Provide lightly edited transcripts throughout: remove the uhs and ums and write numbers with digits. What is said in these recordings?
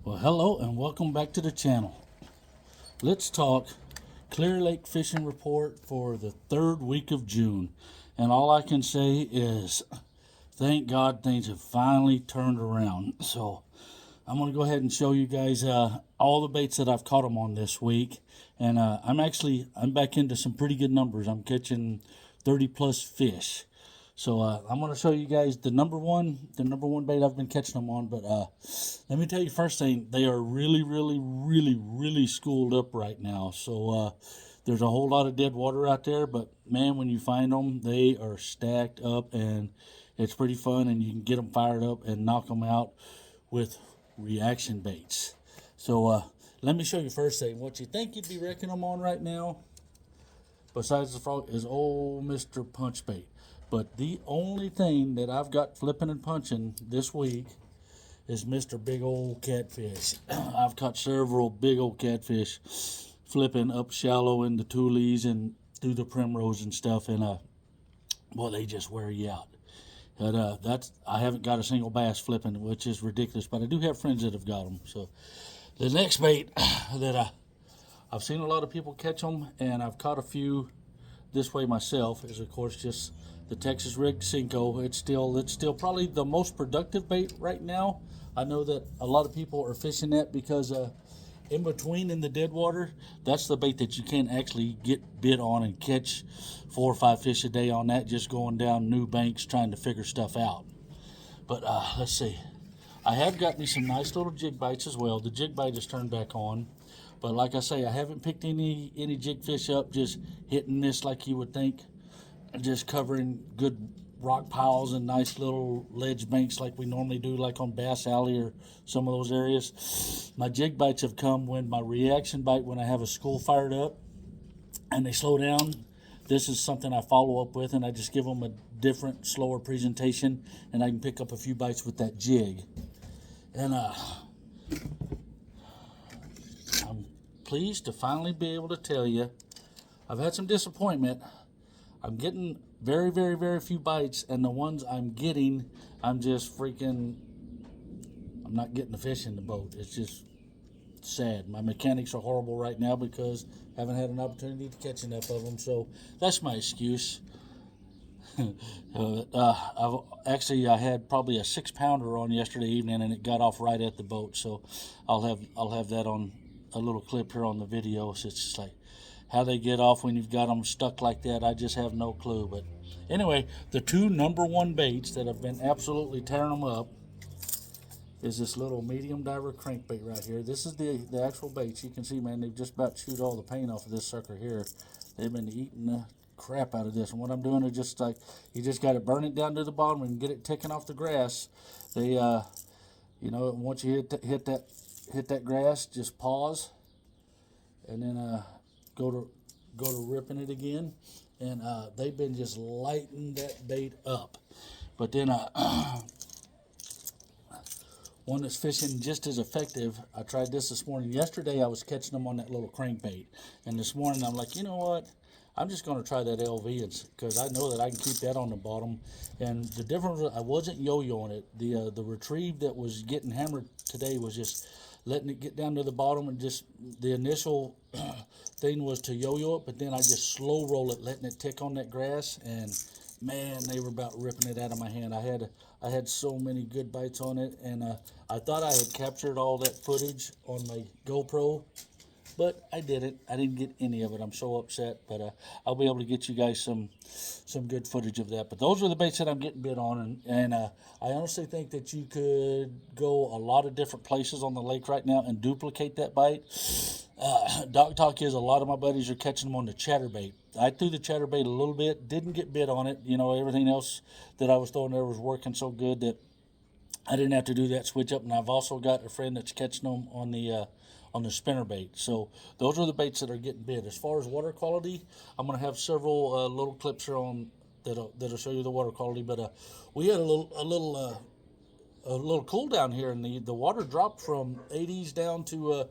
Well, hello and welcome back to the channel. Let's talk Clearlake fishing report for the third week of June. And all I can say is thank God things have finally turned around. So I'm going to go ahead and show you guys all the baits that I've caught them on this week. And I'm back into some pretty good numbers. I'm catching 30 plus fish. So I'm going to show you guys the number one bait I've been catching them on. But let me tell you first thing, they are really schooled up right now. So there's a whole lot of dead water out there, but man, when you find them, they are stacked up, and it's pretty fun, and you can get them fired up and knock them out with reaction baits. So let me show you first thing. What you think you'd be wrecking them on right now, besides the frog, is old Mr. Punch Bait. But the only thing that I've got flipping and punching this week is Mr. Big Old Catfish. I've caught several big old catfish flipping up shallow in the Tules and through the Primrose and stuff, and boy, they just wear you out. But I haven't got a single bass flipping, which is ridiculous, but I do have friends that have got them. So the next bait that I've seen a lot of people catch them, and I've caught a few this way myself, is of course just the Texas rigged Cinco. It's still probably the most productive bait right now. I know that a lot of people are fishing that because in between in the dead water, that's the bait that you can actually get bit on and catch 4 or 5 fish a day on that, just going down new banks trying to figure stuff out. But let's see. I have got me some nice little jig bites as well. The jig bite is turned back on. But like I say, I haven't picked any jig fish up, just hit and miss like you would think. Just covering good rock piles and nice little ledge banks like we normally do, like on Bass Alley or some of those areas. My jig bites have come when my reaction bite, when I have a school fired up and they slow down. This is something I follow up with, and I just give them a different, slower presentation, and I can pick up a few bites with that jig. And I'm pleased to finally be able to tell you I've had some disappointment. I'm getting very few bites, and the ones I'm getting, I'm not getting the fish in the boat. It's just sad. My mechanics are horrible right now because I haven't had an opportunity to catch enough of them, so that's my excuse. I had probably a 6-pounder on yesterday evening, and it got off right at the boat, so I'll have that on a little clip here on the video. So it's just like, how they get off when you've got them stuck like that, I just have no clue. But anyway, the two number one baits that have been absolutely tearing them up is this little medium diver crankbait right here. This is the actual baits. You can see, man, they've just about chewed all the paint off of this sucker here. They've been eating the crap out of this. And what I'm doing is just like, you just got to burn it down to the bottom and get it ticking off the grass. They, once you hit that grass, just pause, and then go to ripping it again, and they've been just lighting that bait up. But then one that's fishing just as effective, I tried this morning. Yesterday I was catching them on that little crankbait, and this morning I'm like, you know what, I'm just going to try that LV, because I know that I can keep that on the bottom. And the difference, I wasn't yo-yoing it. The retrieve that was getting hammered today was just letting it get down to the bottom, and just the initial thing was to yo-yo it, but then I just slow roll it, letting it tick on that grass, and man, they were about ripping it out of my hand. I had so many good bites on it, and I thought I had captured all that footage on my GoPro, but I didn't. I didn't get any of it. I'm so upset, but I'll be able to get you guys some good footage of that. But those are the baits that I'm getting bit on, and I honestly think that you could go a lot of different places on the lake right now and duplicate that bite. Doc Talk is, a lot of my buddies are catching them on the chatterbait. I threw the chatterbait a little bit, didn't get bit on it. You know, everything else that I was throwing there was working so good that I didn't have to do that switch up. And I've also got a friend that's catching them on the spinnerbait. So those are the baits that are getting bit. As far as water quality, I'm going to have several little clips here on that'll show you the water quality. But we had a little cool down here, and the water dropped from 80s down to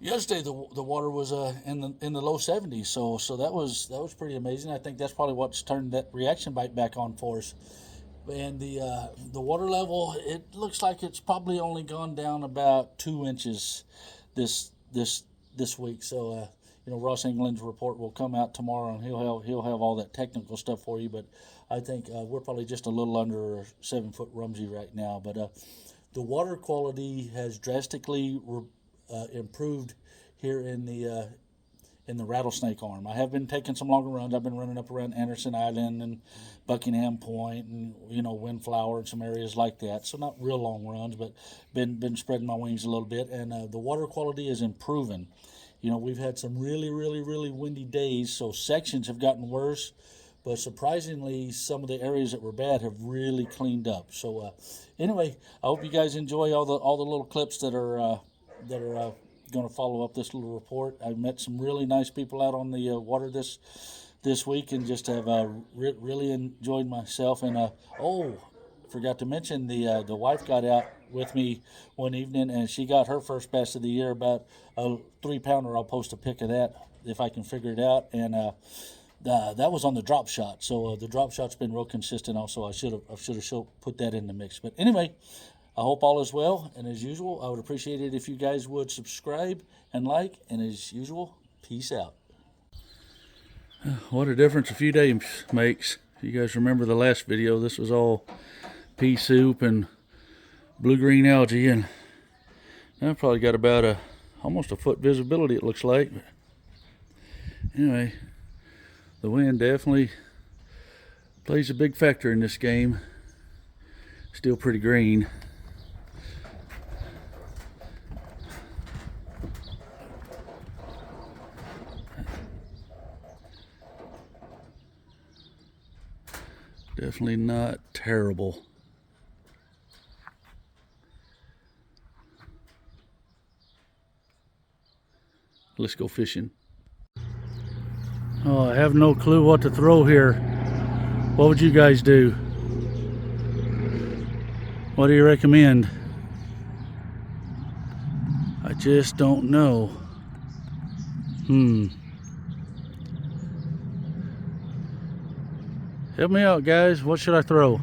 yesterday. The water was in the low 70s. So that was pretty amazing. I think that's probably what's turned that reaction bite back on for us. And the water level, it looks like it's probably only gone down about 2 inches this week. So Ross England's report will come out tomorrow, and he'll have all that technical stuff for you. But I think we're probably just a little under 7 foot Rumsey right now. But the water quality has drastically improved here in the rattlesnake arm. I have been taking some longer runs. I've been running up around Anderson Island and Buckingham Point and Windflower and some areas like that. So not real long runs, but been spreading my wings a little bit. And the water quality is improving. We've had some really, really, really windy days, so sections have gotten worse. But surprisingly, some of the areas that were bad have really cleaned up. So anyway, I hope you guys enjoy all the little clips that are going to follow up this little report. I met some really nice people out on the water this week, and just have really enjoyed myself. And forgot to mention the wife got out with me one evening, and she got her first bass of the year, about a 3-pounder. I'll post a pic of that if I can figure it out. And that was on the drop shot. So the drop shot's been real consistent. Also, I should have put that in the mix. But anyway, I hope all is well. And as usual, I would appreciate it if you guys would subscribe and like. And as usual, peace out. What a difference a few days makes. If you guys remember the last video, this was all pea soup and blue-green algae, and now I've probably got about almost a foot visibility, it looks like. But anyway, the wind definitely plays a big factor in this game. Still pretty green. Definitely not terrible. Let's go fishing. Oh, I have no clue what to throw here. What would you guys do? What do you recommend? I just don't know. Help me out, guys. What should I throw?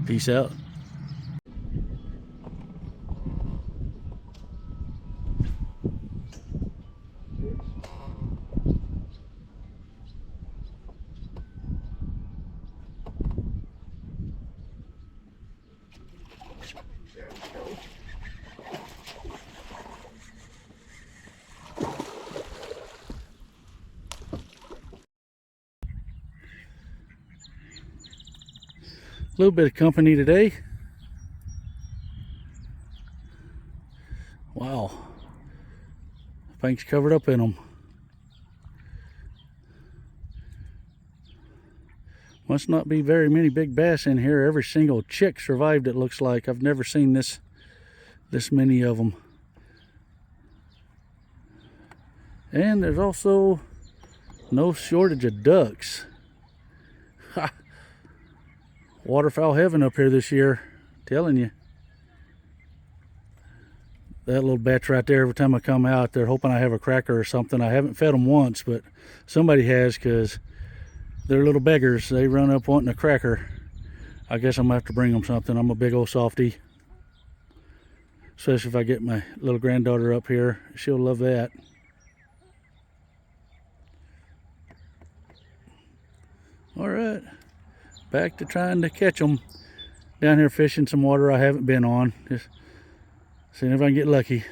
Peace out. A little bit of company today. Wow, bank's covered up in them. Must not be very many big bass in here. Every single chick survived, it looks like. I've never seen this many of them. And there's also no shortage of ducks. Ha! Waterfowl heaven up here this year, telling you. That little batch right there, every time I come out, they're hoping I have a cracker or something. I haven't fed them once, but somebody has, because they're little beggars. They run up wanting a cracker. I guess I'm gonna have to bring them something. I'm a big old softy. Especially if I get my little granddaughter up here. She'll love that. All right. Back to trying to catch them. Down here fishing some water I haven't been on. Just seeing if I can get lucky.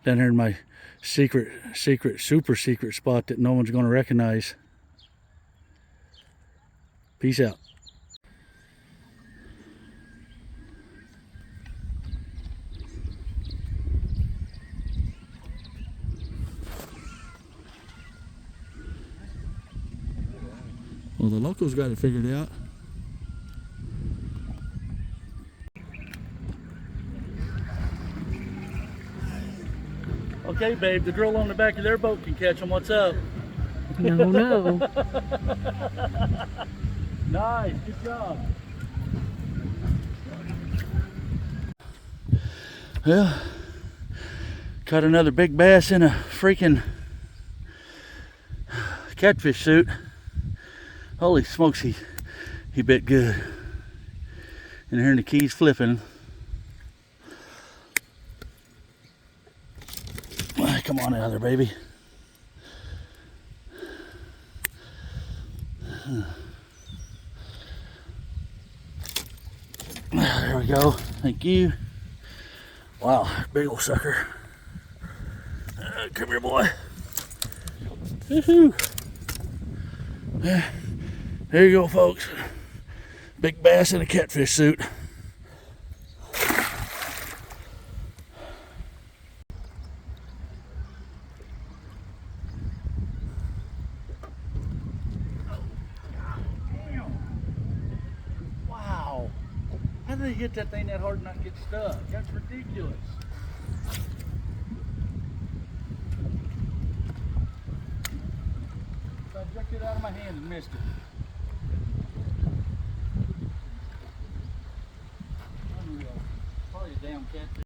Down here in my super secret spot that no one's going to recognize. Peace out. Well, the locals got it figured out. Okay, babe, the drill on the back of their boat can catch them. What's up? No. Nice, good job. Well, caught another big bass in a freaking catfish suit. Holy smokes, he bit good. And hearing the keys flipping. Come on out of there, baby. There we go. Thank you. Wow, big old sucker. Come here, boy. Woohoo. There you go, folks. Big bass in a catfish suit. Wow. How did they hit that thing that hard and not get stuck? That's ridiculous. I jerked it out of my hand and missed it. Unreal. Probably a damn catfish.